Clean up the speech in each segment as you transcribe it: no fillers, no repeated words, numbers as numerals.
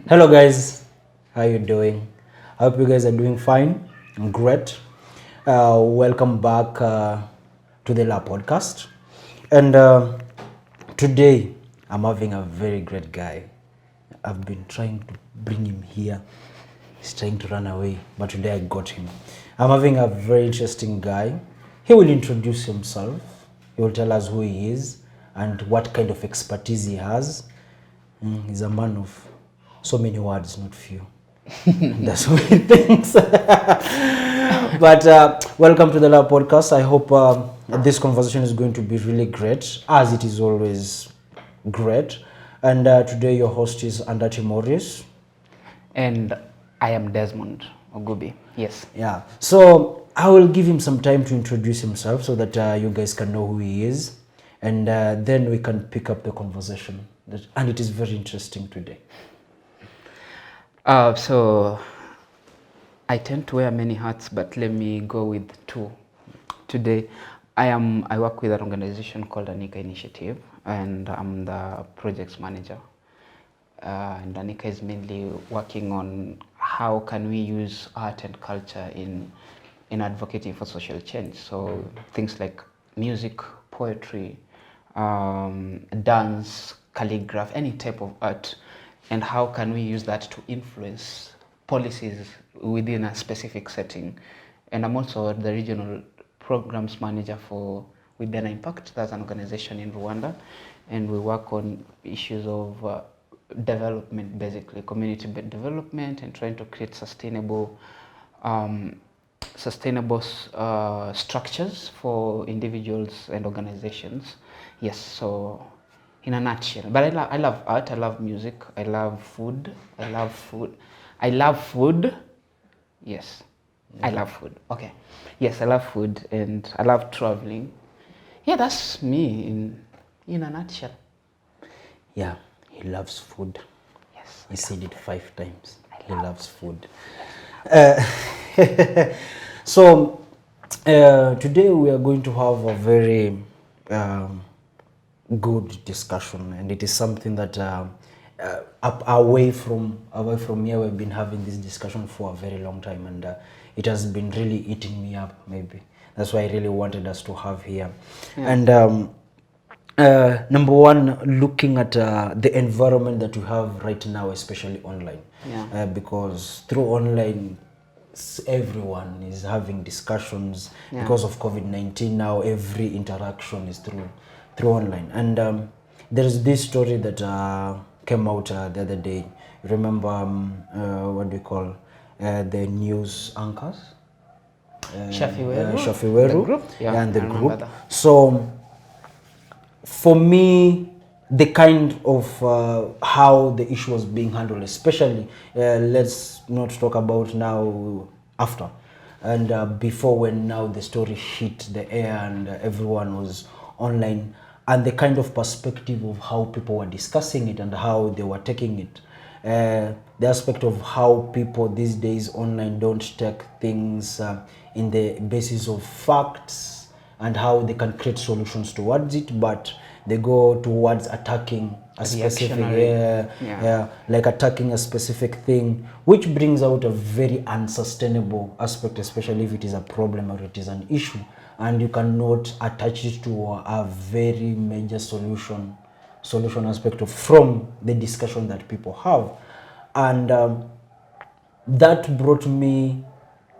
Hello guys, how you doing? I hope you guys are doing fine and great. Welcome back to the La Podcast. And today I'm having a very great guy. I've been trying to bring him here. He's trying to run away, but today I got him. I'm having a very interesting guy. He will introduce himself. He will tell us who he is and what kind of expertise he has. He's a man of so many words, not few. That's so many things. But welcome to the Lab Podcast. I hope this conversation is going to be really great, as it is always great. And today your host is Andati Morris. And I am Desmond Ogubi. Yes. Yeah. So I will give him some time to introduce himself so that you guys can know who he is. And then we can pick up the conversation. And it is very interesting today. So I tend to wear many hats, but let me go with two. Today, I work with an organization called Anika Initiative, and I'm the projects manager. And Anika is mainly working on how can we use art and culture in advocating for social change. So things like music, poetry, dance, calligraphy, any type of art, and how can we use that to influence policies within a specific setting. And I'm also the regional programs manager for Wibena Impact. That's an organization in Rwanda, and we work on issues of development, basically community development, and trying to create sustainable structures for individuals and organizations. Yes, so in a nutshell. But I love art, I love music, I love food. Yes, yeah. I love food. Okay. Yes, I love food and I love traveling. Yeah, that's me in a nutshell. Yeah, he loves food. Yes. He said it 5 times. He loves food. So today we are going to have a very good discussion, and it is something that away from here we've been having this discussion for a very long time, and it has been really eating me up. Maybe that's why I really wanted us to have here. Yeah. And number one, looking at the environment that we have right now, especially online. Yeah. Because through online, everyone is having discussions. Yeah. Because of COVID-19 now, every interaction is through online. And there is this story that came out the other day. Remember what do you call the news anchors? Shafiweru. Yeah, and the group. So for me, the kind of how the issue was being handled, especially let's not talk about now after and before, when now the story hit the air and everyone was online, and the kind of perspective of how people were discussing it and how they were taking it. The aspect of how people these days online don't take things in the basis of facts and how they can create solutions towards it, but they go towards attacking a specific like attacking a specific thing, which brings out a very unsustainable aspect, especially if it is a problem or it is an issue, and you cannot attach it to a very major solution aspect of from the discussion that people have. And that brought me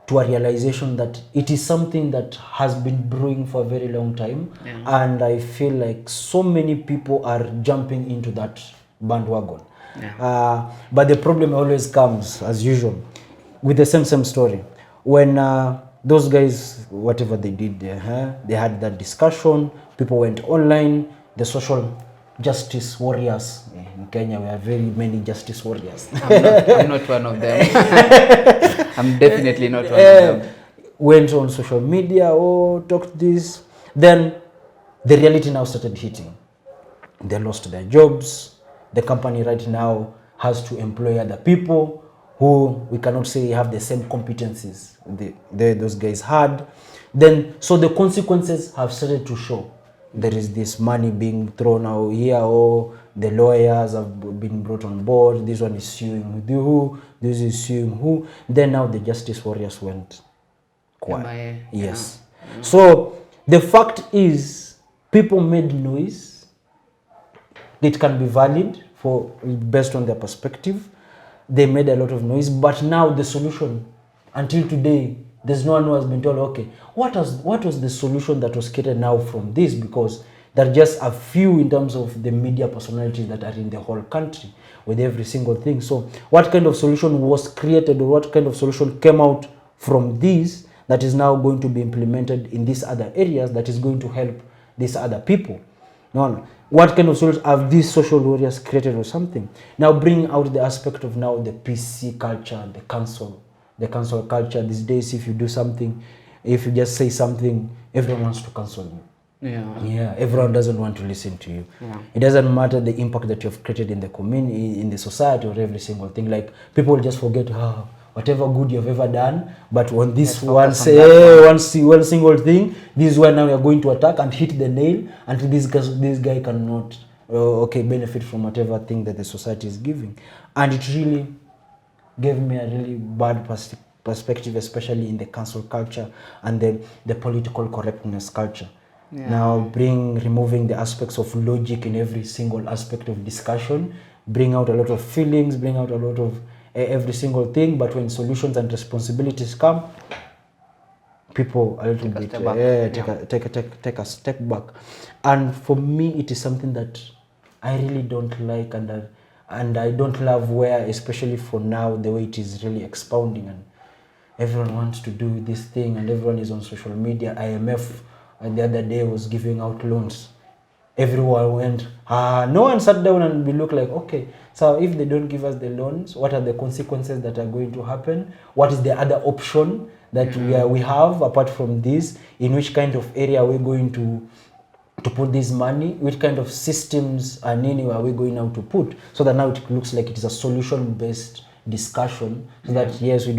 to a realization that it is something that has been brewing for a very long time. Yeah. And I feel like so many people are jumping into that bandwagon. Yeah. But the problem always comes, as usual, with the same story. When those guys, whatever they did, they had that discussion, people went online, the social justice warriors. In Kenya, we have very many justice warriors. I'm not one of them. I'm definitely not one of them. Went on social media, talked this. Then the reality now started hitting. They lost their jobs. The company right now has to employ other people who we cannot say have the same competencies those guys had. Then, so the consequences have started to show. There is this money being thrown out here, The lawyers have been brought on board. This one is suing with who, this is suing who. Then now the justice warriors went quiet. Yes. Yeah. So the fact is, people made noise. It can be valid for based on their perspective. They made a lot of noise, but now the solution, until today, there's no one who has been told, okay, what was the solution that was created now from this? Because there are just a few in terms of the media personalities that are in the whole country with every single thing. So what kind of solution was created, or what kind of solution came out from this that is now going to be implemented in these other areas that is going to help these other people? No. What kind of solutions have these social warriors created or something? Now bring out the aspect of now the PC culture, the cancel culture. These days, if you do something, if you just say something, everyone wants to cancel you. Yeah. Everyone doesn't want to listen to you. Yeah. It doesn't matter the impact that you've created in the community, in the society, or every single thing. Like, people will just forget whatever good you've ever done, but on this one single thing, this is where now you're going to attack and hit the nail, and this guy cannot benefit from whatever thing that the society is giving. And it really gave me a really bad perspective, especially in the cancel culture and the political correctness culture. Yeah. Now removing the aspects of logic in every single aspect of discussion, bring out a lot of feelings, bring out a lot of every single thing, but when solutions and responsibilities come, people a little bit take a step back. And for me, it is something that I really don't like, and I don't love, where, especially for now, the way it is really expounding, and everyone wants to do this thing, and everyone is on social media. IMF the other day was giving out loans. Everyone went, no one sat down and we look like, okay, so if they don't give us the loans, what are the consequences that are going to happen? What is the other option that we have apart from this? In which kind of area are we going to put this money? Which kind of systems and are we going now to put? So that now it looks like it is a solution-based discussion. So that, yes, we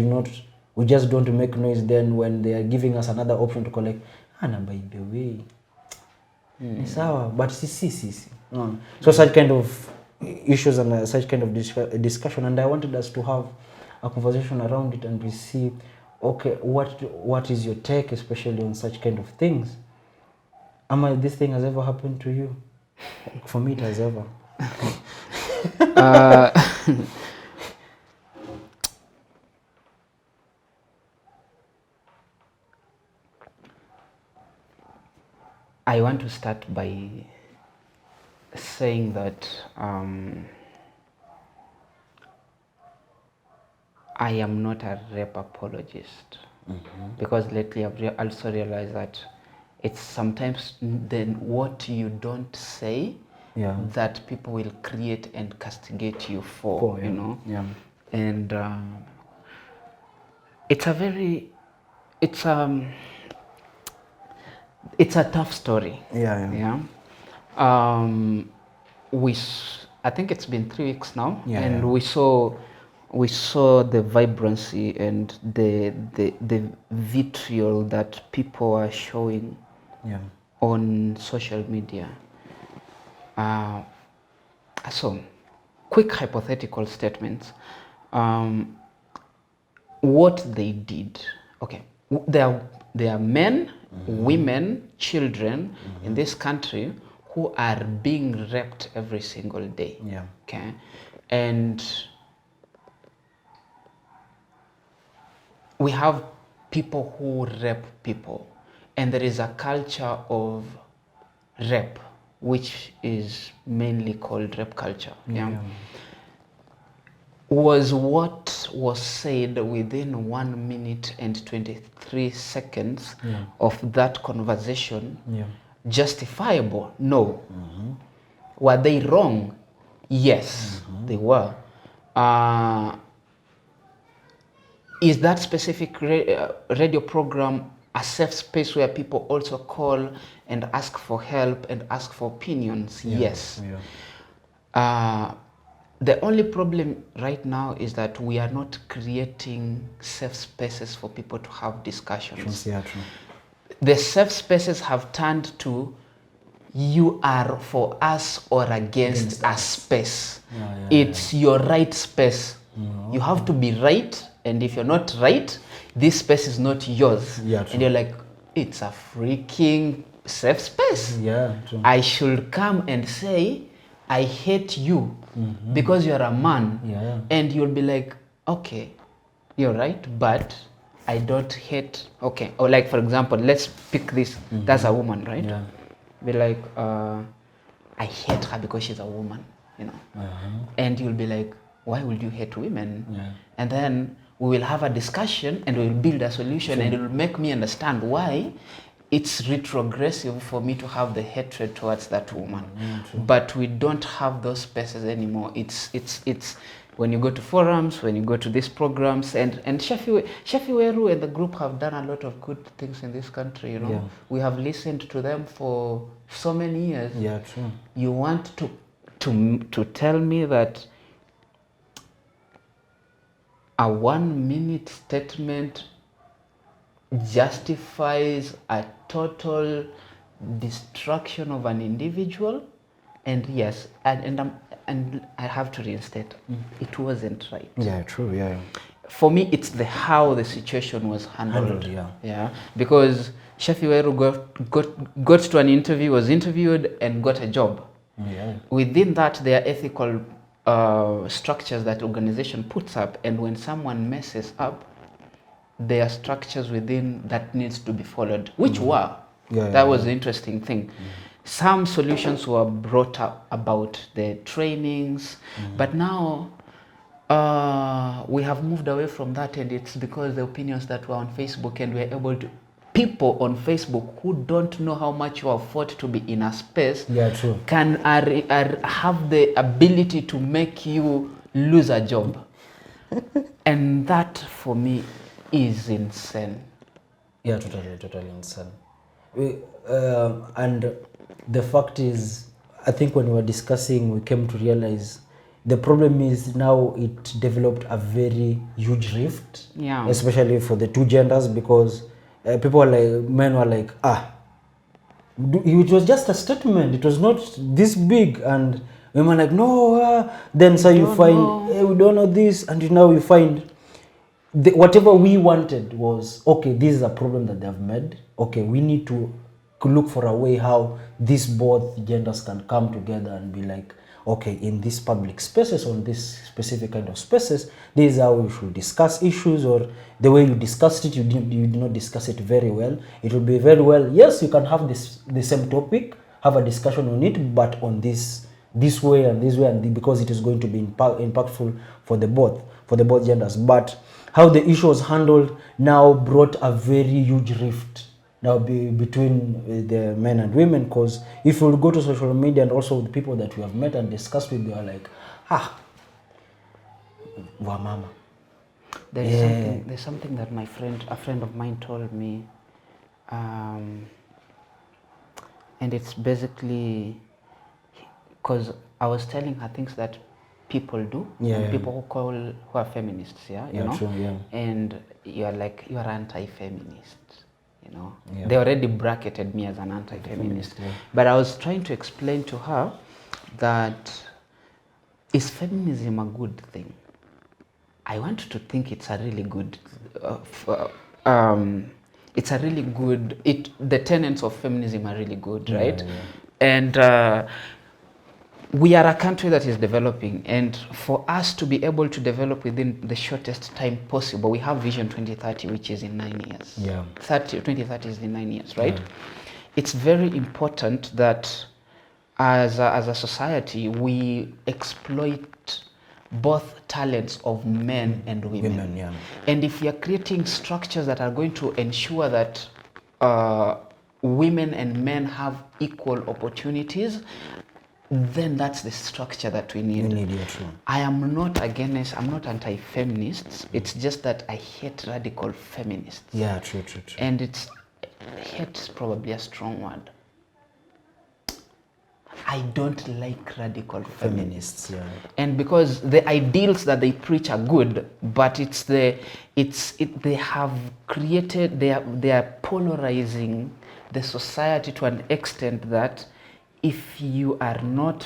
just don't make noise then when they are giving us another option to collect. And by the way, but see. So such kind of issues and such kind of discussion, and I wanted us to have a conversation around it, and we see, okay, what is your take, especially on such kind of things? This thing has ever happened to you? For me, it has ever. I want to start by saying that I am not a rape apologist, because lately I've also realized that it's sometimes then what you don't say that people will create and castigate you for, you know. Yeah. And it's a tough story. I think it's been 3 weeks now, and we saw the vibrancy and the vitriol that people are showing on social media. So, quick hypothetical statements. What they did, okay, there are men, women, children in this country who are being raped every single day. Okay, and we have people who rape people, and there is a culture of rape which is mainly called rape culture. Was what was said within 1 minute and 23 seconds of that conversation justifiable? No. Were they wrong? Yes, they were. Is that specific radio program a safe space where people also call and ask for help and ask for opinions? Yes. The only problem right now is that we are not creating safe spaces for people to have discussions. The safe spaces have turned to you are for us or against a space. It's your right space. You have to be right, and if you're not right, this space is not yours. And you're like, it's a freaking safe space. True. I should come and say, I hate you because you're a man. And you'll be like, okay, you're right, but I don't hate, okay. Or like, for example, let's pick this, that's a woman, right? Be like, I hate her because she's a woman, you know. And you'll be like, why would you hate women? And then we will have a discussion and we'll build a solution, and it will make me understand why it's retrogressive for me to have the hatred towards that woman. But we don't have those spaces anymore. It's when you go to forums, when you go to these programs, and Shafi Weru and the group have done a lot of good things in this country, you know. We have listened to them for so many years. True. You want to tell me that a 1 minute statement justifies a total destruction of an individual? And yes, and I have to reinstate, it wasn't right. True. For me, it's the how the situation was handled. Because Shafi Weru got to an interview, was interviewed, and got a job. Within that, there are ethical structures that organization puts up, and when someone messes up, there are structures within that needs to be followed, which were. That was the interesting thing. Some solutions were brought up about the trainings, but now we have moved away from that, and it's because the opinions that were on Facebook, and we're able to, people on Facebook who don't know how much you have fought to be in a space, true, can have the ability to make you lose a job. And that for me is insane. Totally insane. And the fact is, I think when we were discussing, we came to realize the problem is now it developed a very huge rift, especially for the two genders, because people are like, men were like, it was just a statement, it was not this big, and women are like, no, then so you find, we don't know this, and now you find whatever we wanted was, okay, this is a problem that they have made, okay, we need to look for a way how these both genders can come together and be like, okay, in these public spaces, on this specific kind of spaces, this is how we should discuss issues, or the way you discussed it, you did not discuss it very well. It will be very well, yes, you can have the same topic, have a discussion on it, but on this way and this way, and because it is going to be impactful for the both genders. But how the issue was handled now brought a very huge rift now between the men and women, because if you go to social media and also the people that we have met and discussed with, they are like, wamama. There's something that a friend of mine told me, and it's basically because I was telling her things that people do, and people who are feminists, you know, true, and you're like, you're anti-feminist. You know, they already bracketed me as an anti-feminist. But I was trying to explain to her that, is feminism a good thing? I want to think it's a really good, it's a really good, the tenets of feminism are really good, right? And we are a country that is developing, and for us to be able to develop within the shortest time possible, we have Vision 2030, which is in 9 years. 2030 is in 9 years, right? It's very important that as a society, we exploit both talents of men and women. And if we are creating structures that are going to ensure that women and men have equal opportunities, then that's the structure that we need. I am not against, I'm not anti-feminists. It's just that I hate radical feminists. True. And hate is probably a strong word. I don't like radical feminists. And because the ideals that they preach are good, but they have created, they are polarizing the society to an extent that if you are not,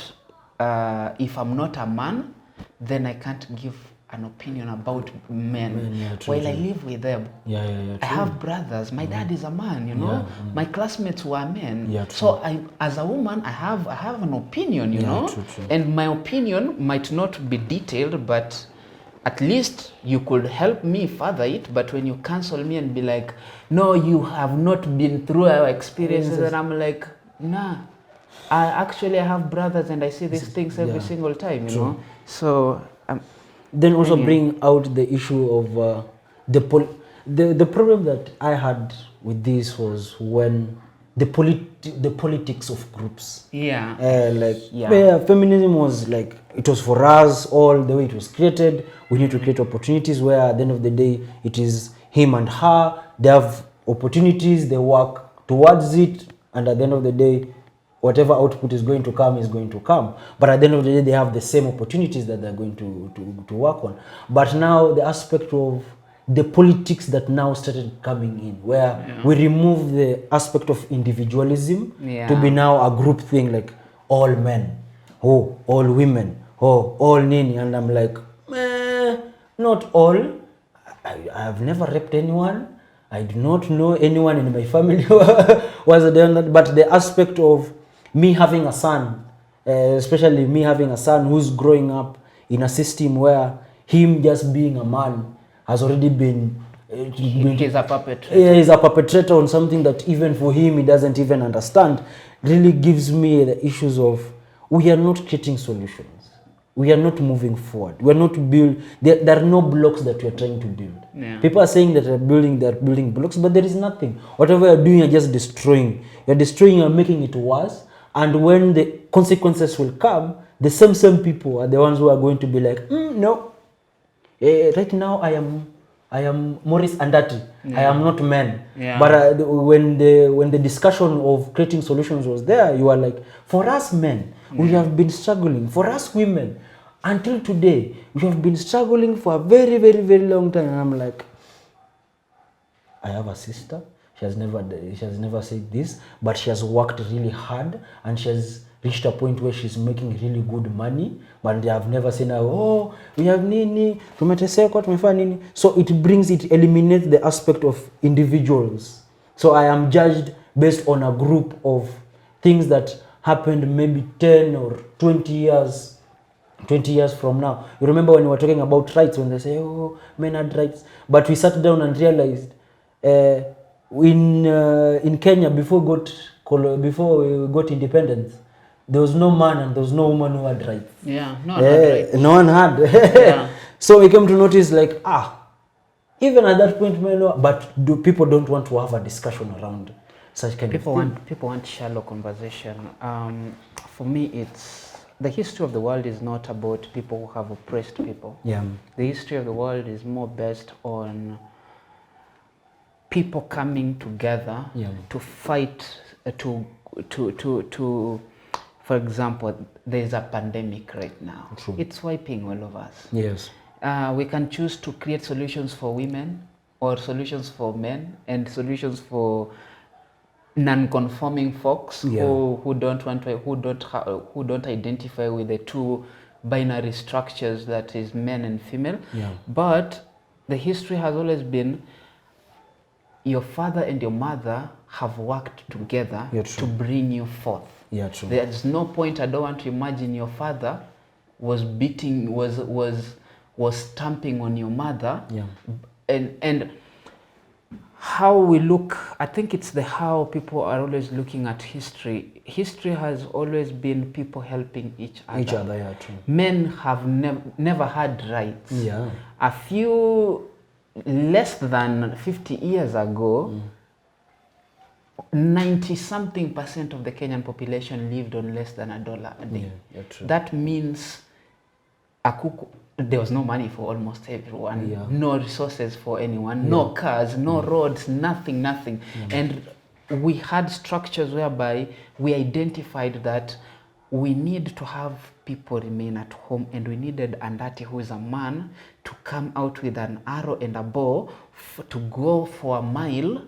if I'm not a man, then I can't give an opinion about men. Yeah, true, While I true. live with them. Yeah, I have brothers. My dad is a man, you know. Yeah, My classmates were men. Yeah, true. So as a woman, I have an opinion, you know. True, true. And my opinion might not be detailed, but at least you could help me further it. But when you cancel me and be like, no, you have not been through our experiences, and I'm like, nah. I have brothers and I see these things every single time, you know. So then also bring out the issue of the problem that I had with this was when the politics of groups. Where feminism was like, it was for us all, the way it was created. We need to create opportunities where at the end of the day it is him and her. They have opportunities, they work towards it, and at the end of the day, whatever output is going to come is going to come. But at the end of the day, they have the same opportunities that they're going to work on. But now the aspect of the politics that now started coming in, where we remove the aspect of individualism to be now a group thing, like all men, all women, all nini. And I'm like, not all. I have never raped anyone. I do not know anyone in my family who was done that. But the aspect of me having a son, especially me having a son who's growing up in a system where him just being a man has already been... he's a perpetrator. Yeah, he's a perpetrator on something that even for him he doesn't even understand. Really gives me the issues of, we are not creating solutions. We are not moving forward. We are not there are no blocks that we are trying to build. Yeah. People are saying that they're building blocks, but there is nothing. Whatever you're doing, you're just destroying. You're destroying, you're making it worse. And when the consequences will come, the same people are the ones who are going to be like, no. Right now I am Maurice Andati. I am not men. Yeah. But when the discussion of creating solutions was there, you are like, for us men, we have been struggling. For us women, until today, we have been struggling for a very, very, very long time. And I'm like, I have a sister. She has never said this, but she has worked really hard and she has reached a point where she's making really good money. But they have never seen her, oh, we have nini, tumeteseka, tumefanya nini. So it eliminates the aspect of individuals. So I am judged based on a group of things that happened maybe 10 or 20 years from now. You remember when we were talking about rights, when they say, oh, men had rights. But we sat down and realized, in Kenya, before we got independence, there was no man and there was no woman who had rights. Yeah, no one had rights. No one had. Yeah. So we came to notice, like, even at that point, but people don't want to have a discussion around such kind of thing. People want shallow conversation. For me, it's the history of the world is not about people who have oppressed people. Yeah. The history of the world is more based on people coming together to fight, for example, there's a pandemic right now. True. It's wiping all of us. Yes. We can choose to create solutions for women or solutions for men and solutions for non-conforming folks who don't identify with the two binary structures that is men and female. Yeah. But the history has always been your father and your mother have worked together to bring you forth. Yeah, true. There's no point, I don't want to imagine your father was stamping on your mother. Yeah. And how we look, I think it's how people are always looking at history. History has always been people helping each other. Yeah, true. Men have never had rights. Yeah. A few less than 50 years ago, 90-something% of the Kenyan population lived on less than $1 a day. Yeah, true. That means there was no money for almost everyone, no resources for anyone, no cars, no roads, nothing. And we had structures whereby we identified that we need to have people remain at home, and we needed Andati, who is a man, to come out with an arrow and a bow to go for a mile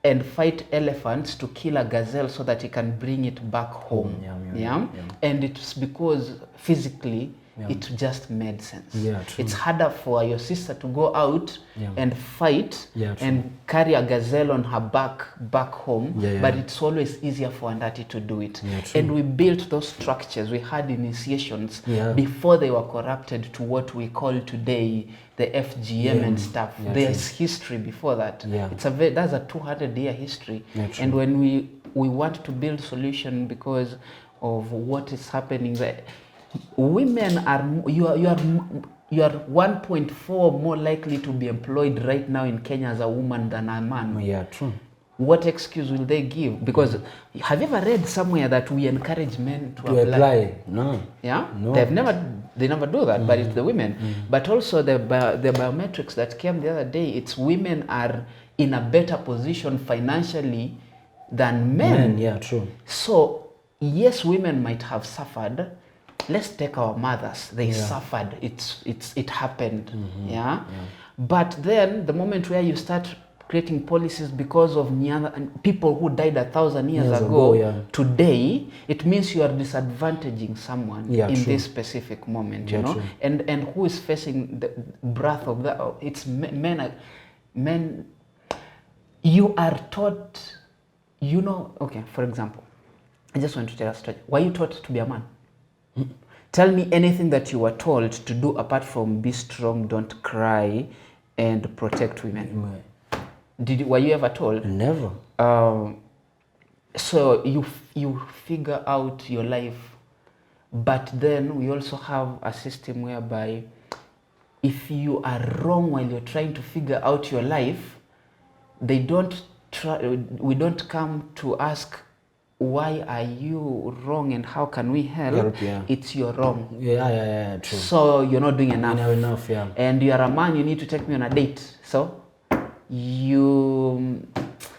and fight elephants to kill a gazelle so that he can bring it back home. Yeah. And it's because physically it just made sense. It's harder for your sister to go out and fight and carry a gazelle on her back home, but it's always easier for Andati to do it. And we built those structures. We had initiations before they were corrupted to what we call today the FGM and stuff. There's history before that. It's that's a 200-year history. And when we want to build solution because of what is happening there, women are you are 1.4 more likely to be employed right now in Kenya as a woman than a man. True. What excuse will they give? Because have you ever read somewhere that we encourage men to apply? No. No. They never do that, but it's the women. But also the biometrics that came the other day, it's women are in a better position financially than men. True. So yes, women might have suffered. Let's take our mothers. They suffered. It happened. But then the moment where you start creating policies because of people who died 1,000 years ago, today it means you are disadvantaging someone in this specific moment. You know, and who is facing the breath of that? It's men. Men. You are taught. You know. Okay. For example, I just want to tell a story. Were you taught to be a man? Tell me anything that you were told to do apart from be strong, don't cry, and protect women. Were you ever told? Never. So you figure out your life, but then we also have a system whereby if you are wrong while you're trying to figure out your life, we don't come to ask, why are you wrong and how can we help? It's you're wrong. True. So you're not doing enough. And you're a man, you need to take me on a date. So you're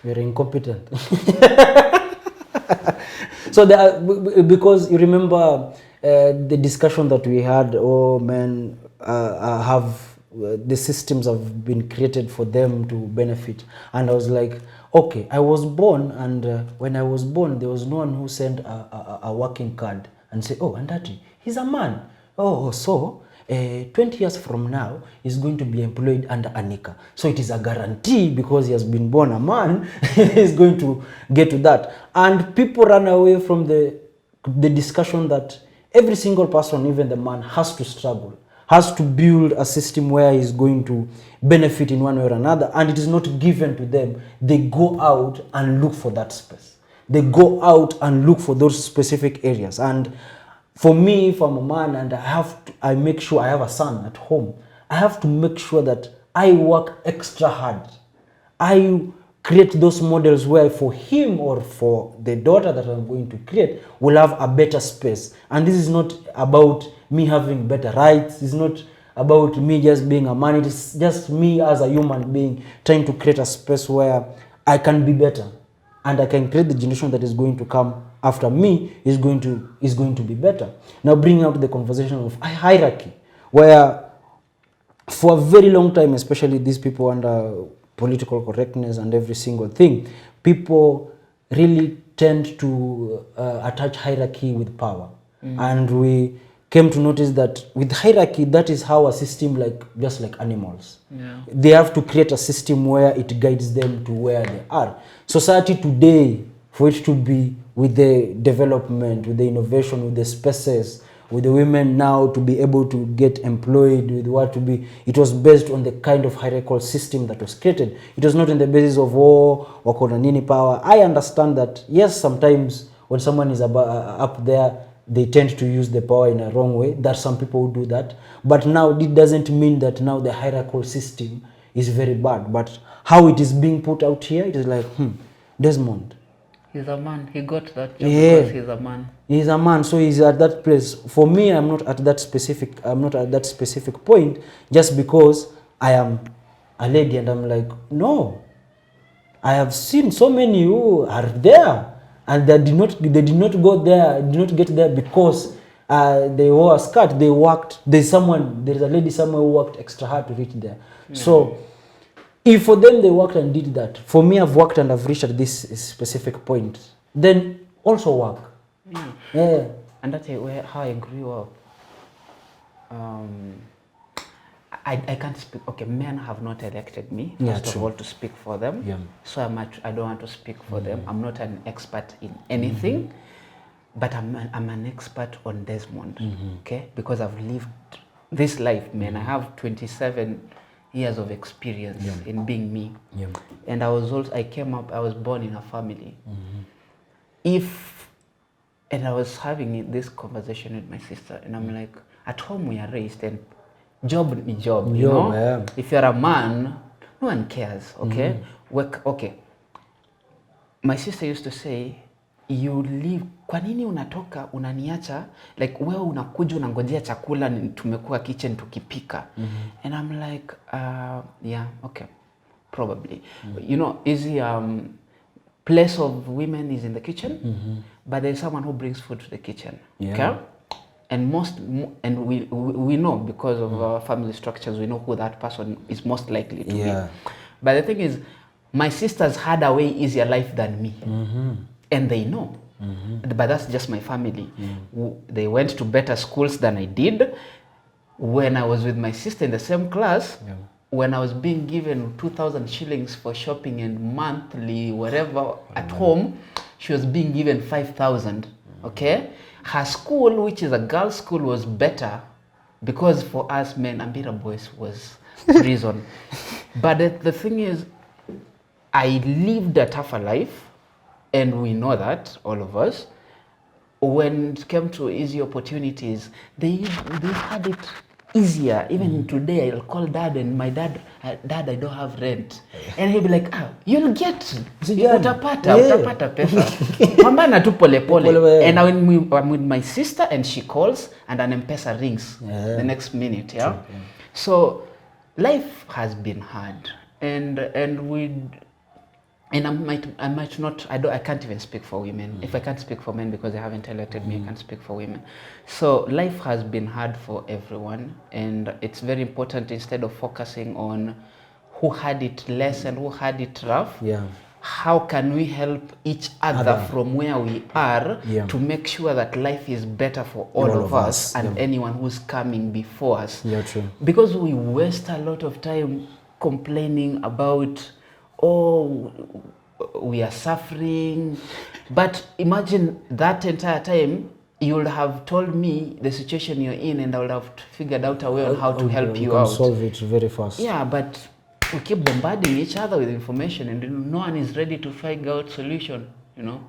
incompetent. So because you remember the discussion that we had, men have the systems have been created for them to benefit, and I was like, okay, I was born, and when I was born, there was no one who sent a working card and said, oh, Andati, he's a man. Oh, so 20 years from now, he's going to be employed under Anika. So it is a guarantee because he has been born a man, he's going to get to that. And people run away from the discussion that every single person, even the man, has to struggle, has to build a system where he's going to benefit in one way or another, and it is not given to them. They go out and look for that space. They go out and look for those specific areas. And for me, if I'm a man and I make sure I have a son at home, I have to make sure that I work extra hard. I create those models where for him or for the daughter that I'm going to create will have a better space. And this is not about me having better rights. It's not about me just being a man. It is just me as a human being trying to create a space where I can be better, and I can create the generation that is going to come after me is going to be better. Now bringing out the conversation of hierarchy, where for a very long time, especially these people under political correctness and every single thing, people really tend to attach hierarchy with power. And we came to notice that with hierarchy, that is how a system just like animals. They have to create a system where it guides them to where they are. Society today, for it to be with the development, with the innovation, with the spaces, with the women now to be able to get employed, with what to be, it was based on the kind of hierarchical system that was created. It was not on the basis of wakonanini power. I understand that, yes, sometimes when someone is up there, they tend to use the power in a wrong way. That some people do that. But now it doesn't mean that now the hierarchical system is very bad. But how it is being put out here, it is like, Desmond. He's a man. He got that job because he's a man. He's a man, so he's at that place. For me, I'm not at that specific point just because I am a lady, and I'm like, no. I have seen so many who are there. And they did not go there, did not get there because they wore a skirt. They worked. There's a lady somewhere who worked extra hard to reach there. So If for them they worked and did that, for me I've worked and I've reached at this specific point, then also work. Yeah. And that's how I grew up. I can't speak. Okay, men have not elected me, first of all, to speak for them. Yeah. So I don't want to speak for them. I'm not an expert in anything, but I'm an expert on Desmond, okay? Because I've lived this life, man. I have 27 years of experience in being me. Yeah. And I was born in a family. And I was having this conversation with my sister, and I'm like, at home we are raised, and job, you know? Yeah. If you're a man, no one cares, okay? Work, okay. My sister used to say, you live, kwa nini unatoka, unaniacha, like wewe unakuja unangojea chakula tumekuwa kitchen tukipika. And I'm like, yeah, okay, probably. You know, place of women is in the kitchen, but there's someone who brings food to the kitchen, okay? And we know, because of our family structures, we know who that person is most likely to be. But the thing is, my sisters had a way easier life than me, and they know. But that's just my family. They went to better schools than I did. When I was with my sister in the same class, when I was being given 2,000 shillings for shopping and monthly whatever at home, she was being given 5,000. Okay, her school, which is a girls' school, was better because for us men, Ambira boys was prison. But the thing is, I lived a tougher life, and we know that, all of us. When it came to easy opportunities, they had it easier. Even today, I'll call dad, and my dad, I don't have rent. And he'll be like, you'll get, utapata pesa. Pambana tu pole pole. And I'm with my sister, and she calls, and an M-Pesa rings the next minute, yeah? So life has been hard, and I might not, I can't even speak for women. If I can't speak for men because they haven't elected me, I can't speak for women. So life has been hard for everyone, and it's very important, instead of focusing on who had it less and who had it rough, how can we help each other from where we are to make sure that life is better for all of us and anyone who's coming before us. True. Because we waste a lot of time complaining about, oh, we are suffering. But imagine that entire time, you would have told me the situation you're in, and I would have figured out a way on how to help you out. Solve it very fast. Yeah, but we keep bombarding each other with information, and no one is ready to figure out solution, you know?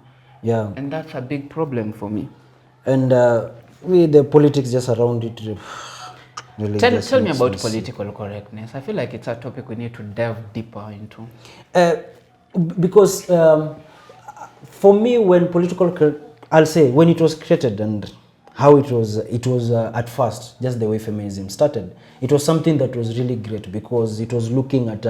Yeah. And that's a big problem for me. And the politics just around it. Really tell me about political correctness. I feel like it's a topic we need to delve deeper into. Because for me, when I'll say when it was created and how it was at first, just the way feminism started, it was something that was really great, because it was looking at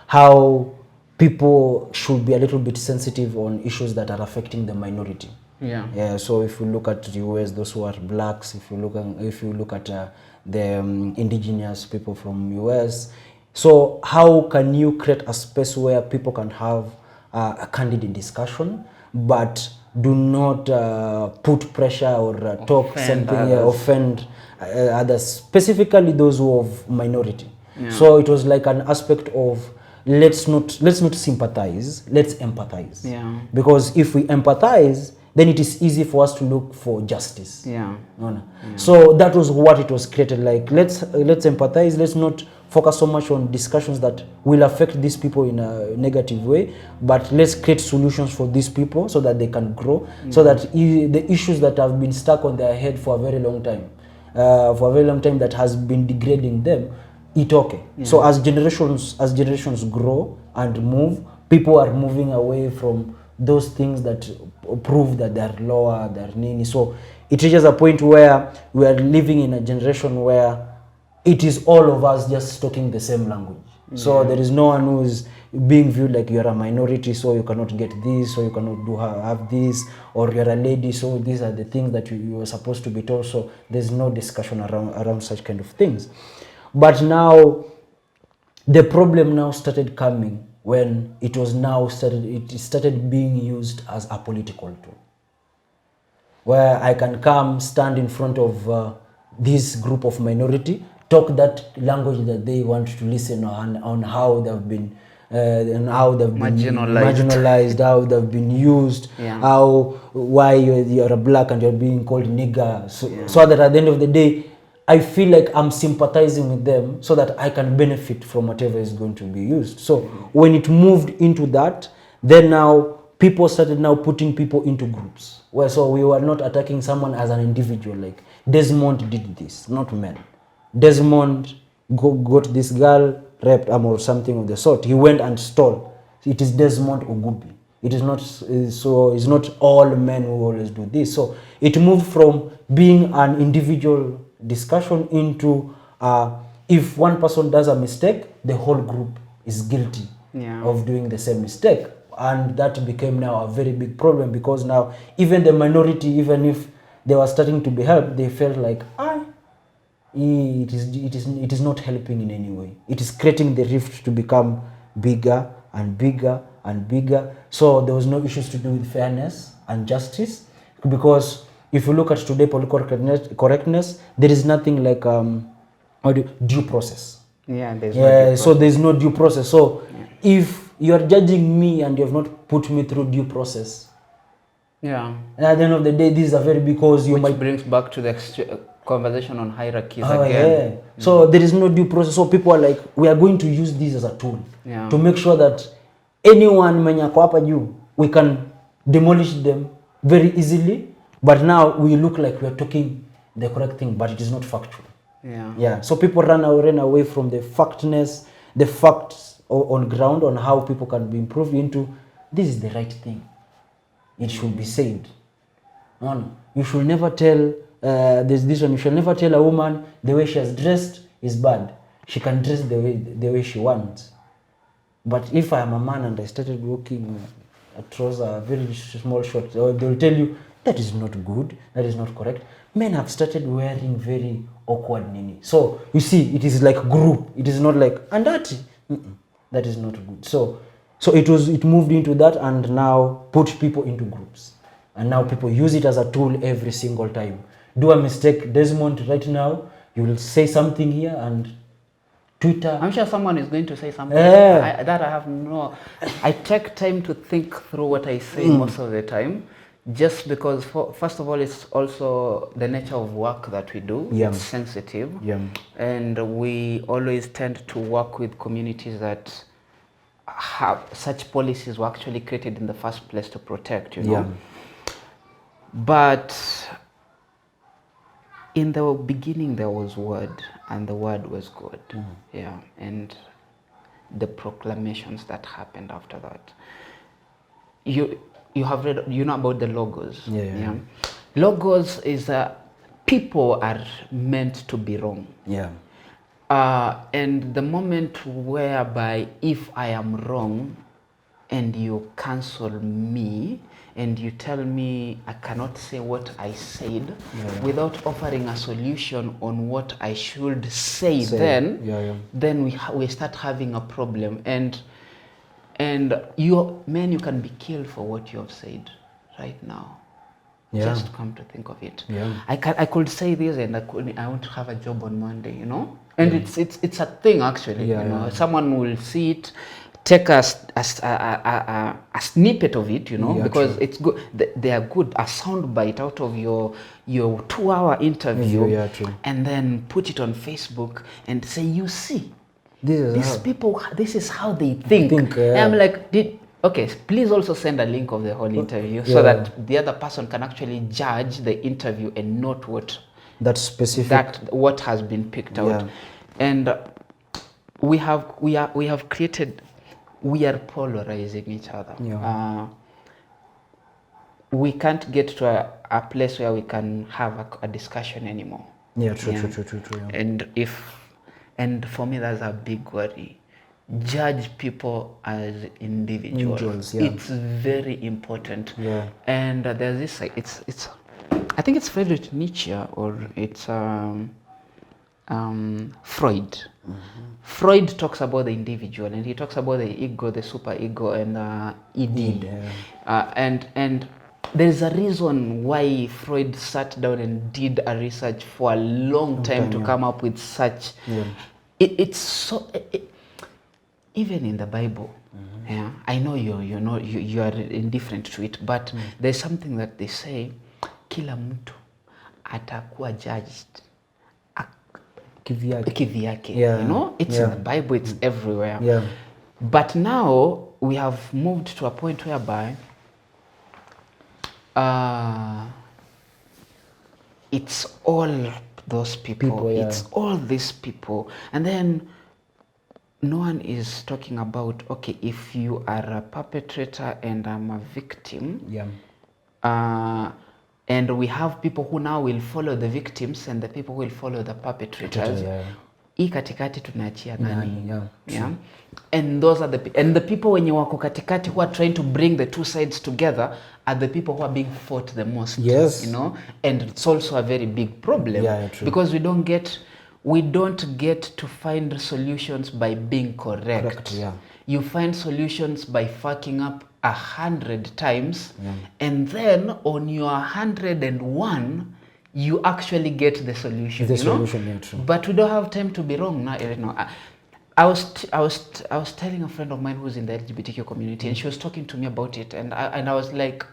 how people should be a little bit sensitive on issues that are affecting the minority. Yeah. So if you look at the US, those who are blacks, if you look at the indigenous people from US, so how can you create a space where people can have a candid discussion, but do not put pressure or talk something, offend others, specifically those who of minority. So it was like an aspect of let's not sympathize, let's empathize. Because if we empathize, then it is easy for us to look for justice. So that was what it was created, like let's empathize, let's not focus so much on discussions that will affect these people in a negative way, but let's create solutions for these people so that they can grow, so that the issues that have been stuck on their head for a very long time, that has been degrading them, So as generations grow and move, people are moving away from those things that prove that they're lower, they're nini. So it reaches a point where we are living in a generation where it is all of us just talking the same language. So there is no one who is being viewed like you're a minority, so you cannot get this, or you cannot have this, or you're a lady, so these are the things that you are supposed to be told. So there's no discussion around such kind of things. But now The problem now started coming when it started being used as a political tool, where I can come, stand in front of this group of minority, talk that language that they want to listen on how they've been marginalized, how they've been used, why you're a black and you're being called nigger, so that at the end of the day, I feel like I'm sympathizing with them so that I can benefit from whatever is going to be used. So when it moved into that, then now people started now putting people into groups. So we were not attacking someone as an individual, like Desmond did this, not men. Desmond got this girl raped or something of the sort. He went and stole. It is Desmond Ogubi. It is not it's not all men who always do this. So it moved from being an individual discussion into if one person does a mistake, the whole group is guilty of doing the same mistake. And that became now a very big problem, because now even the minority, even if they were starting to be helped, they felt like it is not helping in any way. It is creating the rift to become bigger and bigger and bigger. So there was no issues to do with fairness and justice, because if you look at today political correctness, there is nothing like due process. No due process. So there's no due process. So if you are judging me and you have not put me through due process, and at the end of the day, this is a very because you might brings back to the conversation on hierarchies again. So there is no due process. So people are like, we are going to use this as a tool to make sure that anyone mwenye ako hapa juu, we can demolish them very easily. But now we look like we are talking the correct thing, but it is not factual. So people run away from the factness, the facts on ground on how people can be improved into this is the right thing. It should be said. You should never tell there's this one. You should never tell a woman the way she has dressed is bad. She can dress the way she wants. But if I am a man and I started walking a trouser, very small short, they'll tell you that is not good, that is not correct. Men have started wearing very awkward nini. So you see, it is like group. It is not like andati. That is not good. So it moved into that and now put people into groups. And now people use it as a tool every single time. Do a mistake, Desmond, right now, you will say something here and Twitter. I'm sure someone is going to say something. I take time to think through what I say most of the time. Just because, first of all, it's also the nature of work that we do. It's sensitive. And we always tend to work with communities that have such policies were actually created in the first place to protect, you know. But in the beginning, there was word, and the word was good. And the proclamations that happened after that. You have read, you know about the logos. Logos is people are meant to be wrong. And the moment whereby if I am wrong and you cancel me and you tell me I cannot say what I said without offering a solution on what I should say. Then we start having a problem. And you can be killed for what you have said right now. Just come to think of it. I could say this and I want to have a job on Monday, you know? And it's a thing actually. You know, someone will see it, take a snippet of it, you know, because it's good. They are good, a sound bite out of your 2-hour interview, and then put it on Facebook and say, you see, these people, this is how they think. And I'm like, okay, please also send a link of the whole interview so that the other person can actually judge the interview and not what what has been picked out. And we are polarizing each other. We can't get to a place where we can have a discussion anymore. True. And for me, that's a big worry. Judge people as individuals. It's very important. And there's this, I think it's Friedrich Nietzsche or it's Freud. Freud talks about the individual, and he talks about the ego, the superego, and id. And there's a reason why Freud sat down and did a research for a long time to come up with such. It's so even in the Bible. Yeah, I know you are indifferent to it, but there's something that they say, kila mtu atakuwa judged kivyake. You know, it's in the Bible, it's everywhere. But now we have moved to a point whereby it's all those people, it's all these people, and then no one is talking about, okay, if you are a perpetrator and I'm a victim, and we have people who now will follow the victims and the people will follow the perpetrators. Hii katikati tunaachia nani? And those are the people wenye wako katikati who are trying to bring the two sides together are the people who are being fought the most. You know, and it's also a very big problem because we don't get to find solutions by being correct. You find solutions by fucking up 100 times, and then on your 101 you actually get the solution. But we don't have time to be wrong now. I was telling a friend of mine who's in the LGBTQ community, and she was talking to me about it, and I was like,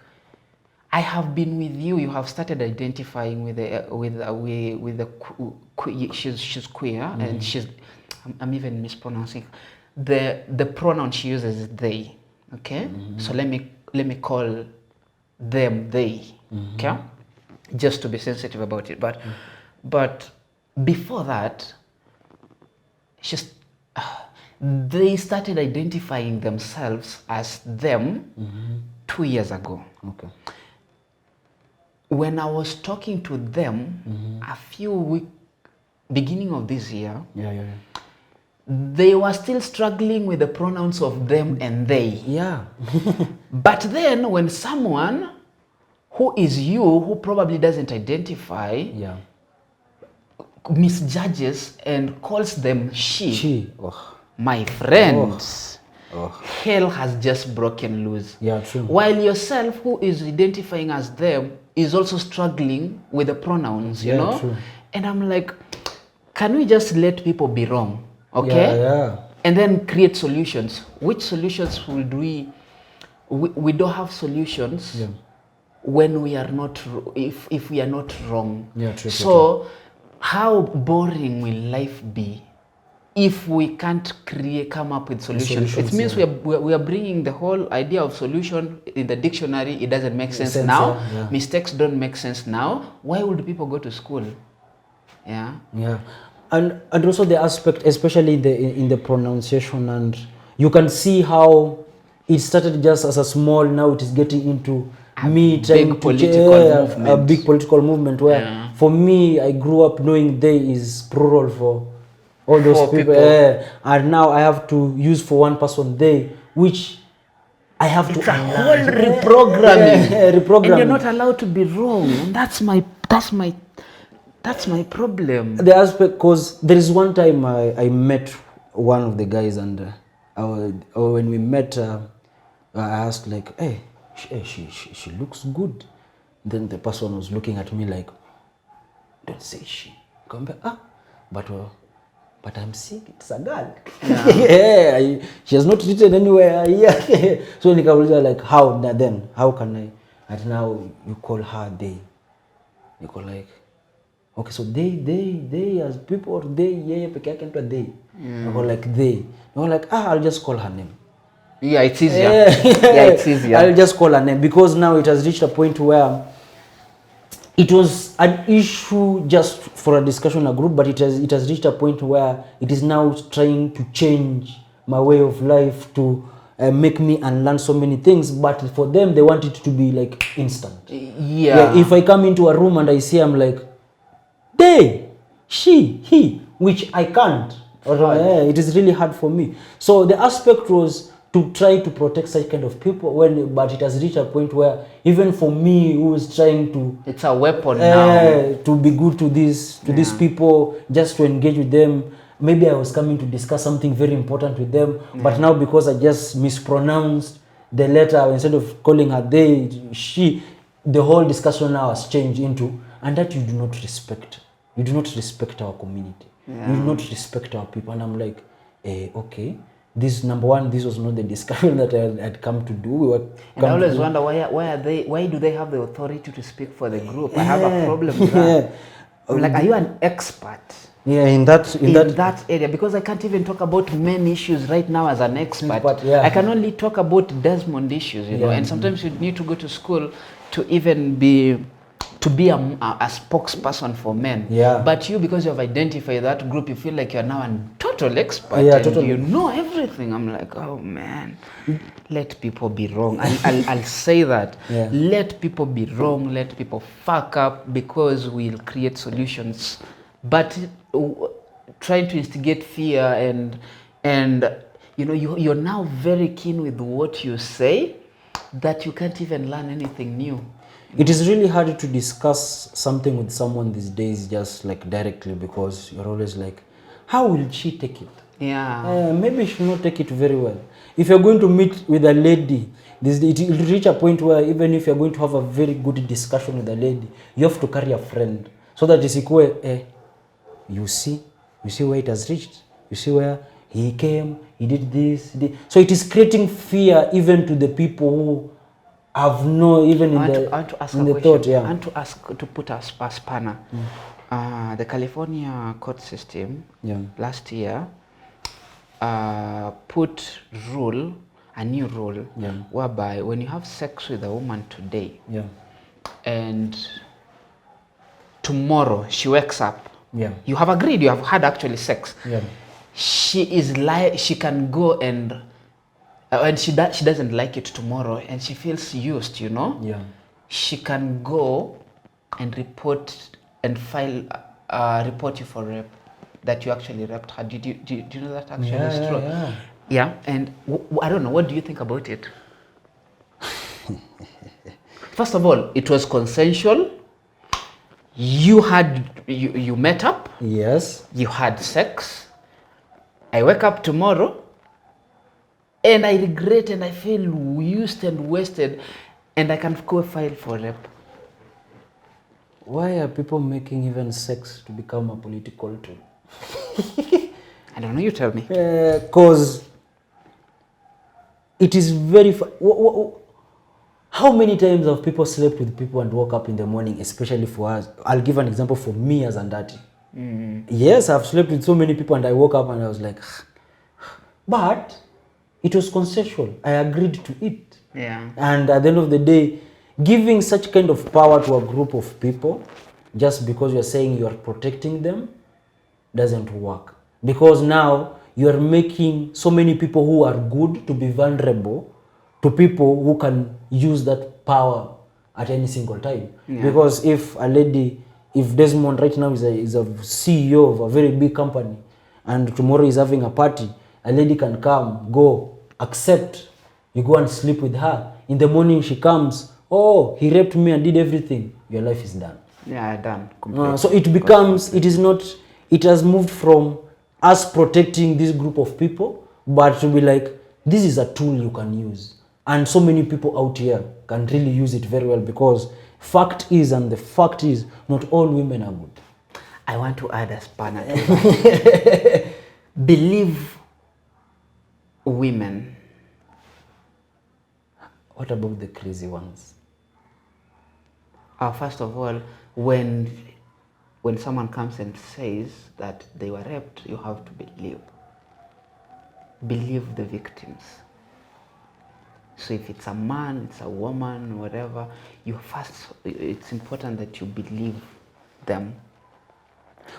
I have been with you. You have started identifying with the she's queer, and I'm even mispronouncing the pronoun she uses is they. Okay, so let me call them they. Okay, just to be sensitive about it. But before that, they started identifying themselves as them 2 years ago. When I was talking to them a few weeks, beginning of this year, they were still struggling with the pronouns of them and they. But then when someone who is you, who probably doesn't identify, misjudges and calls them she. My friends, hell has just broken loose. While yourself, who is identifying as them, is also struggling with the pronouns, you know? And I'm like, can we just let people be wrong? Okay? And then create solutions. Which solutions would we don't have solutions when we are not, if we are not wrong. So how boring will life be if we can't come up with solutions? It means we are bringing the whole idea of solution in the dictionary. It doesn't make sense now. Mistakes don't make sense now. Why would people go to school? And also the aspect, especially in the pronunciation, and you can see how it started just as a small, now it is getting into a big political movement where for me, I grew up knowing they is plural for all those people. And now I have to use for one person they, which I have it's to a whole reprogramming. Reprogramming. And you're not allowed to be wrong. And that's my problem. The aspect, because there is one time I met one of the guys, and when we met, I asked like, hey, she looks good. Then the person was looking at me like, don't say she. Come back, but I'm sick, it's a girl. She has not written anywhere. So Nika like, how then? How can I? And now you call her they. You call like, okay, so they as people, they peke yake ndio they. I go like they. You like, I'll just call her name. It's easier. It's easier. I'll just call her name, because now it has reached a point where it was an issue just for a discussion in a group, but it has reached a point where it is now trying to change my way of life, to make me unlearn so many things. But for them, they want it to be like instant. If I come into a room and I see, I'm like, they, she, he, which I can't. It is really hard for me. So the aspect was to try to protect such kind of people, but it has reached a point where even for me, who is trying to, it's a weapon now to be good to these people, just to engage with them, maybe I was coming to discuss something very important with them, but now because I just mispronounced the letter, instead of calling her they, she, the whole discussion now has changed into, and that you do not respect. You do not respect our community. You do not respect our people. And I'm like, okay, this number one, this was not the discussion that I had come to do. We were and I always wonder why do they have the authority to speak for the group? I have a problem with that. I'm like, are you an expert? Yeah, in that area, because I can't even talk about men issues right now as an expert. Yeah. I can only talk about Desmond issues, you know. And sometimes you need to go to school to even be a spokesperson for men. Yeah. But you, because you have identified that group, you feel like you're now a total expert. Yeah, and totally. You know everything. I'm like, oh man, let people be wrong. I'll say that. Yeah. Let people be wrong. Let people fuck up, because we'll create solutions. But trying to instigate fear and you know, you're now very keen with what you say that you can't even learn anything new. It is really hard to discuss something with someone these days just like directly, because you're always like, how will she take it? Yeah. Maybe she will not take it very well. If you're going to meet with a lady, it will reach a point where even if you're going to have a very good discussion with a lady, you have to carry a friend, so that you see where it has reached. You see where he came, he did this. So it is creating fear even to the people who have no, even in the thought. I want to ask, to put a spanner. The California court system last year put a new rule, whereby when you have sex with a woman today, and tomorrow she wakes up, you have agreed, you have had actually sex, she can go and she doesn't like it tomorrow and she feels used, you know, she can go and report and file report you for rape, that you actually raped her. Do you know that actually is true? Yeah. And I don't know, what do you think about it? First of all, it was consensual. You met up. Yes. You had sex. I wake up tomorrow and I regret and I feel used and wasted, and I can go file for rape. Why are people making even sex to become a political tool? I don't know, you tell me. Because it is very... How many times have people slept with people and woke up in the morning, especially for us? I'll give an example for me as Andati. Yes, I've slept with so many people and I woke up and I was like... But it was consensual. I agreed to it. Yeah. And at the end of the day, giving such kind of power to a group of people just because you're saying you're protecting them doesn't work. Because now you're making so many people who are good to be vulnerable to people who can use that power at any single time. Because if Desmond right now is a CEO of a very big company and tomorrow is having a party, a lady can come, go, accept, you go and sleep with her. In the morning she comes, oh, he raped me and did everything. Your life is done. Yeah, done. Completely. So it becomes, it has moved from us protecting this group of people, but to be like, this is a tool you can use. And so many people out here can really use it very well, because the fact is, not all women are good. I want to add a spanner to that. Believe women. What about the crazy ones? First of all, when someone comes and says that they were raped, you have to believe the victims. So if it's a man, it's a woman, whatever, it's important that you believe them.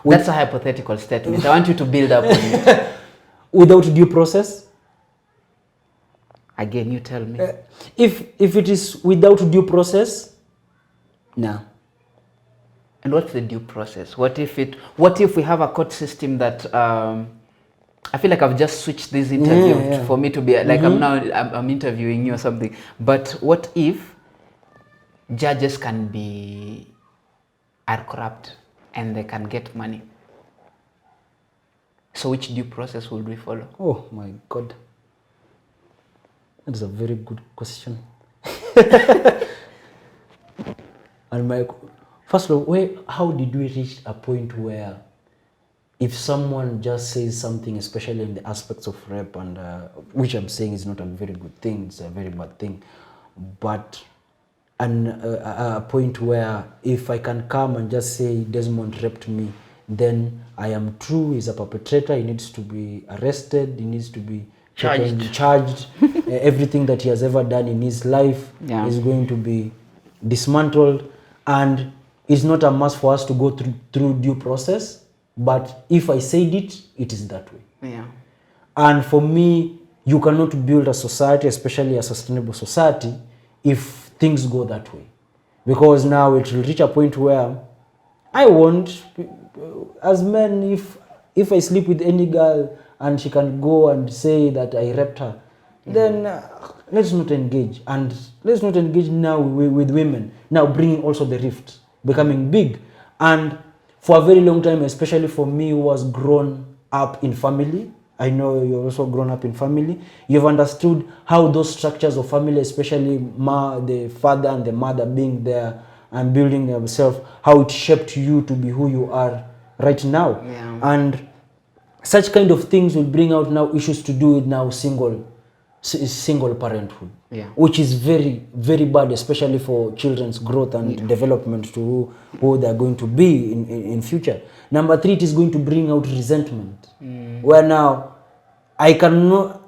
That's a hypothetical statement. I want you to build up on it. Without due process? Again, you tell me. If it is without due process, no. And what's the due process? What if we have a court system that I feel like I've just switched this interview for me to be like I'm interviewing you or something. But what if judges are corrupt and they can get money? So which due process would we follow? Oh my God. That is a very good question. And first of all, how did we reach a point where if someone just says something, especially in the aspects of rape, and which I'm saying is not a very good thing, it's a very bad thing, but a point where if I can come and just say Desmond raped me, then I am true, he's a perpetrator, he needs to be arrested, he needs to be charged. Everything that he has ever done in his life is going to be dismantled, and it's not a must for us to go through due process, but if I said it, it is that way. Yeah. And for me, you cannot build a society, especially a sustainable society, if things go that way. Because now it will reach a point where I want, as men, if I sleep with any girl and she can go and say that I raped her, then let's not engage. And let's not engage now with women. Now bringing also the rift, becoming big. And for a very long time, especially for me who was grown up in family, I know you're also grown up in family, you've understood how those structures of family, especially the father and the mother being there and building themselves, how it shaped you to be who you are right now. Yeah. And such kind of things will bring out now issues to do with now single parenthood, which is very, very bad, especially for children's growth and development to who they're going to be in future. Number 3, it is going to bring out resentment, where now I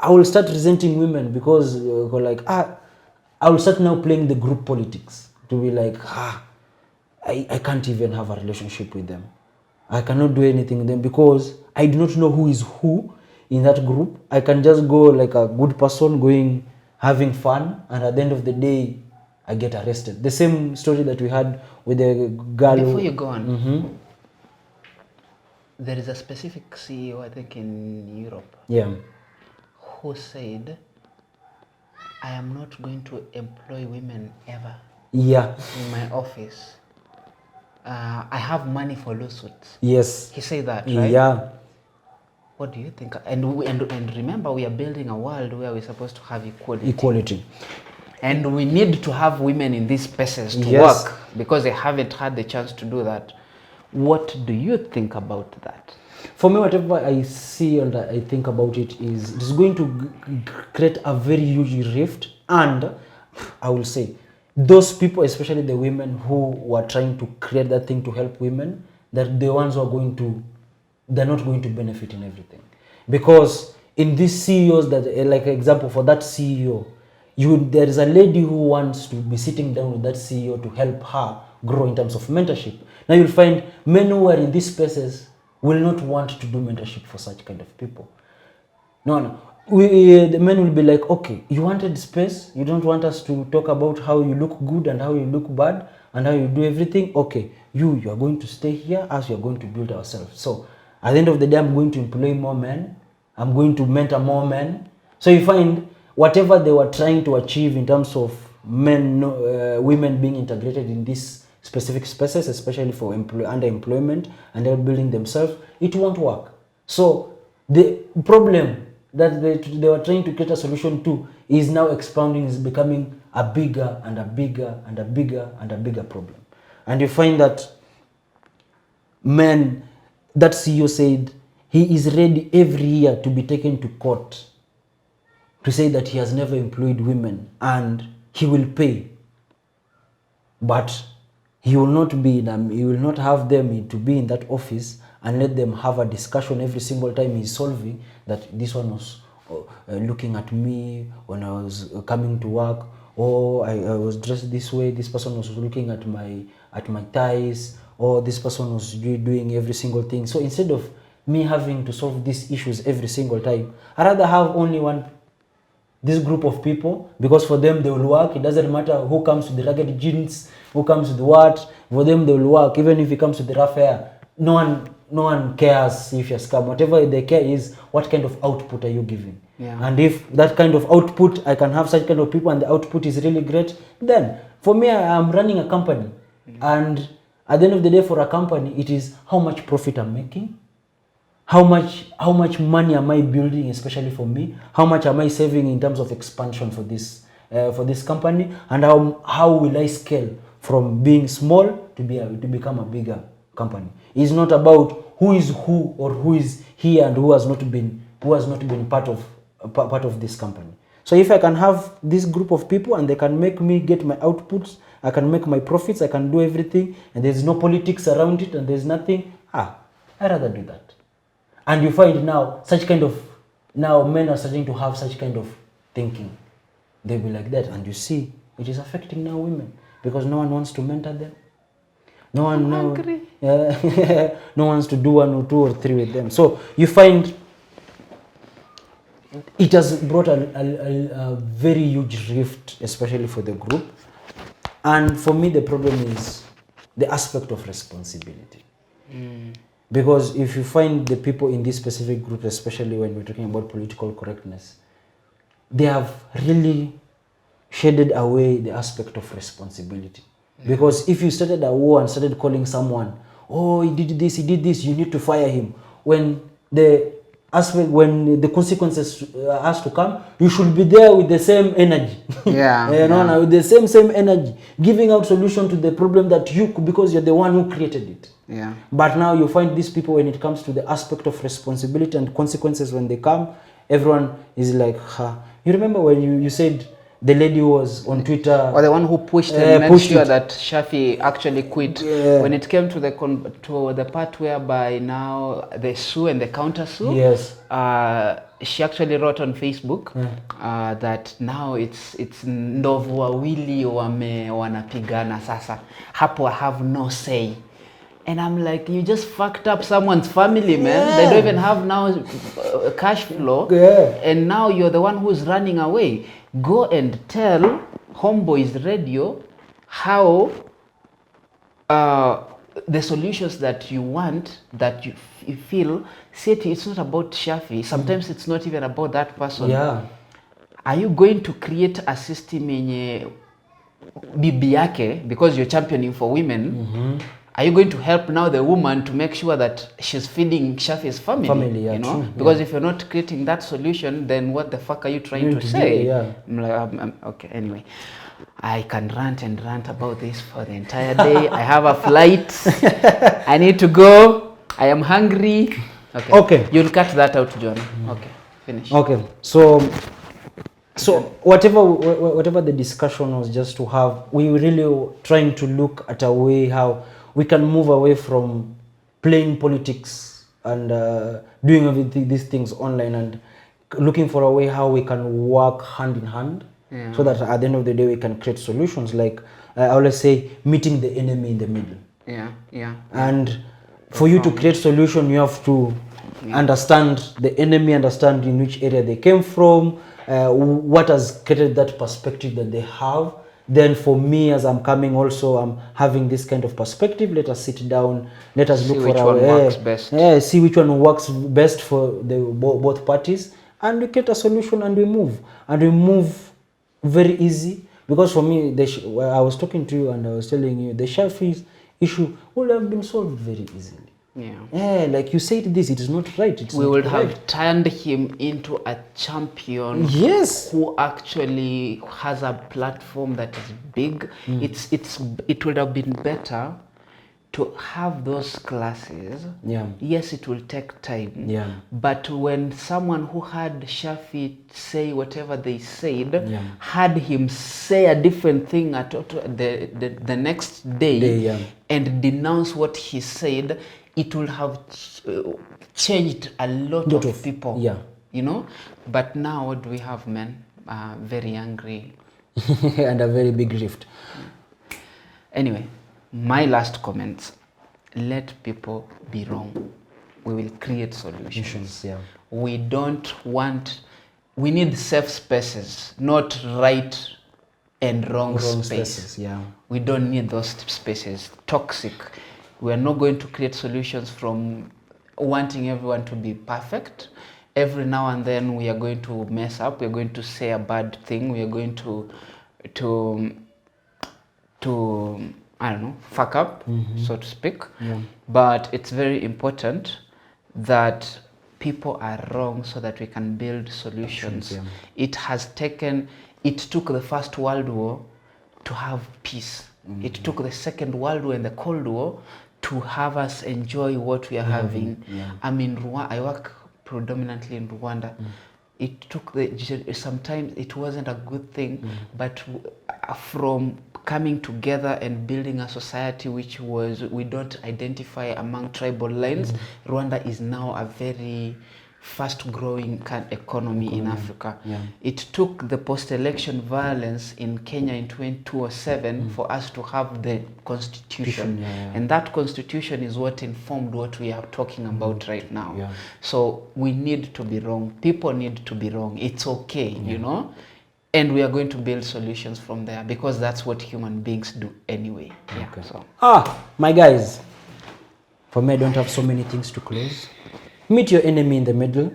will start resenting women because I will start now playing the group politics to be like, I can't even have a relationship with them. I cannot do anything with them because I do not know who is who in that group. I can just go like a good person having fun, and at the end of the day, I get arrested. The same story that we had with the girl. Before you go on, there is a specific CEO, I think, in Europe, who said, I am not going to employ women ever in my office. I have money for lawsuits. Yes. He said that, right? Yeah. What do you think? And remember, we are building a world where we're supposed to have equality. And we need to have women in these spaces to work because they haven't had the chance to do that. What do you think about that? For me, whatever I see and I think about it is going to create a very huge rift. And I will say, those people, especially the women who were trying to create that thing to help women, that the ones who are they're not going to benefit in everything. Because in these CEOs, that like example for that CEO, there is a lady who wants to be sitting down with that CEO to help her grow in terms of mentorship. Now you'll find men who are in these spaces will not want to do mentorship for such kind of people. No. The men will be like, okay, you wanted space, you don't want us to talk about how you look good and how you look bad and how you do everything. Okay, you are going to stay here as you are going to build ourselves. So at the end of the day, I'm going to employ more men. I'm going to mentor more men. So you find whatever they were trying to achieve in terms of women being integrated in these specific spaces, especially for underemployment, and they're building themselves, it won't work. So the problem that they were trying to create a solution to is now expounding, is becoming a bigger and a bigger and a bigger and a bigger problem. And you find that that CEO said he is ready every year to be taken to court to say that he has never employed women and he will pay. But he will not have them to be in that office and let them have a discussion every single time he's solving that this one was looking at me when I was coming to work, or I was dressed this way, this person was looking at my thighs, or this person was doing every single thing. So instead of me having to solve these issues every single time, I'd rather have only this group of people, because for them they will work. It doesn't matter who comes with the ragged jeans, who comes with what, for them they will work. Even if he comes with the rough hair, no one cares if you're scam. Whatever they care is what kind of output are you giving. And if that kind of output, I can have such kind of people and the output is really great, then for me, I'm running a company. And at the end of the day, for a company, it is how much profit I'm making How much money am I building, especially for me? How much am I saving in terms of expansion for this company? And how will I scale from being small to become a bigger company? It's not about who is who or who is here and who has not been part of this company. So if I can have this group of people and they can make me get my outputs, I can make my profits, I can do everything, and there's no politics around it, and there's nothing. I'd rather do that. And you find now men are starting to have such kind of thinking. They'll be like that, and you see it is affecting now women because no one wants to mentor them. No one no wants to do 1 or 2 or 3 with them. So you find it has brought a very huge rift, especially for the group. And for me, the problem is the aspect of responsibility. Because if you find the people in this specific group, especially when we're talking about political correctness, they have really shaded away the aspect of responsibility. Because if you started a war and started calling someone, oh, he did this, you need to fire him. When the consequences has to come, you should be there with the same energy. With the same energy, giving out solution to the problem because you're the one who created it. But now you find these people, when it comes to the aspect of responsibility and consequences when they come, everyone is like, You remember when you said the lady who was on Twitter, or the one who pushed and made sure that Shafi actually quit. When it came to the part whereby now they sue and the counter sue, she actually wrote on Facebook that now it's ndovu wawili wanapigana sasa, hapo I have no say. And I'm like, you just fucked up someone's family, man. They don't even have now cash flow. And now you're the one who's running away. Go and tell Homeboys Radio how the solutions that you want, that you feel, it's not about Shafi. Sometimes it's not even about that person. Are you going to create a system in bibi yake, because you're championing for women? Are you going to help now the woman to make sure that she's feeding Shafi's family? Because if you're not creating that solution, then what the fuck are you trying to say? Okay, anyway. I can rant and rant about this for the entire day. I have a flight. I need to go. I am hungry. Okay. You'll cut that out, John. Okay, finish. Okay, so whatever the discussion was just to have, we were really trying to look at a way how we can move away from playing politics and doing everything, these things online, and looking for a way how we can work hand in hand, so that at the end of the day we can create solutions. Like I always say, meeting the enemy in the middle. And for you to create solution, you have to understand the enemy, understand in which area they came from, what has created that perspective that they have. Then for me, as I'm coming also, I'm having this kind of perspective. Let us sit down, let us look for which one works best. See which one works best for both parties, and we get a solution, and we move very easy. Because for me, I was talking to you and I was telling you, the Shafi's issue would have been solved very easily. Like you said, this, it is not right. We would have turned him into a champion. Who actually has a platform that is big. It would have been better to have those classes. Yes, it will take time. But when someone who had Shafi say whatever they said, had him say a different thing the next day, and denounce what he said, it will have changed a lot of people. But now what do we have, men? Very angry. And a very big rift. Anyway, my last comments. Let people be wrong. We will create solutions. We need safe spaces, not right and wrong spaces. We don't need those spaces. Toxic. We are not going to create solutions from wanting everyone to be perfect. Every now and then we are going to mess up. We are going to say a bad thing. We are going to I don't know, fuck up, so to speak. But it's very important that people are wrong so that we can build solutions. Yeah. It took the First World War to have peace. It took the Second World War and the Cold War to have us enjoy what we are having. Yeah. I'm in Rwanda. I work predominantly in Rwanda. It took sometimes it wasn't a good thing, but from coming together and building a society which we don't identify among tribal lines, Rwanda is now a very fast growing economy in Africa. Yeah. It took the post-election violence in Kenya in 2007 for us to have the constitution. And that constitution is what informed what we are talking about right now. Yeah. So we need to be wrong. People need to be wrong. It's okay, you know? And we are going to build solutions from there because that's what human beings do anyway. Yeah. Okay. So. My guys, for me, I don't have so many things to close. Meet your enemy in the middle.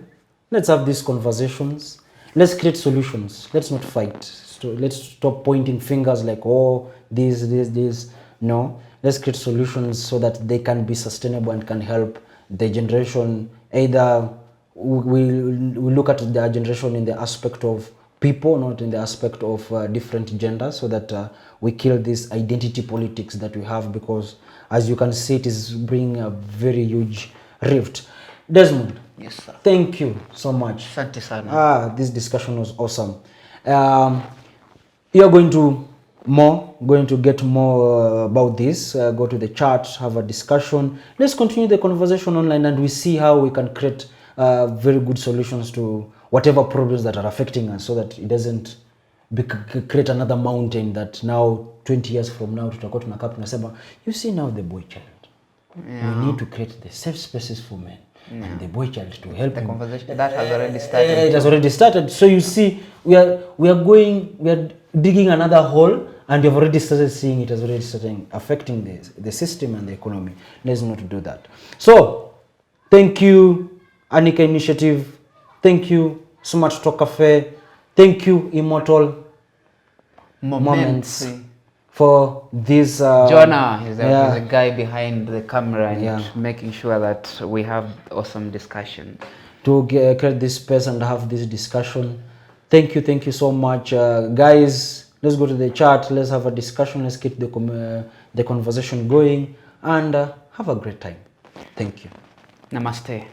Let's have these conversations. Let's create solutions. Let's not fight. So let's stop pointing fingers like, oh, this. No. Let's create solutions so that they can be sustainable and can help the generation. Either we look at the generation in the aspect of people, not in the aspect of different genders, so that we kill this identity politics that we have, because as you can see, it is bringing a very huge rift. Desmond, Yes, sir. thank you so much. Asante sana. This discussion was awesome. You're going to get more about this. Go to the chat, have a discussion. Let's continue the conversation online, and we see how we can create very good solutions to whatever problems that are affecting us, so that it doesn't create another mountain that now 20 years from now tutakuwa tunakaa tunasema, you see now the boy child. We need to create the safe spaces for men. And the boy child to help The him. conversation that has already started. It has already started. So you see, we are digging another hole, and you've already started seeing it has already starting affecting the system and the economy. Let's not do that. So thank you, Anika Initiative. Thank you, Smart Talk Cafe. Thank you, Immortal Moments, for this. Jonah is a guy behind the camera and making sure that we have awesome discussion. To create this space and have this discussion. Thank you so much. Guys, let's go to the chat. Let's have a discussion. Let's keep the conversation going, and have a great time. Thank you. Namaste.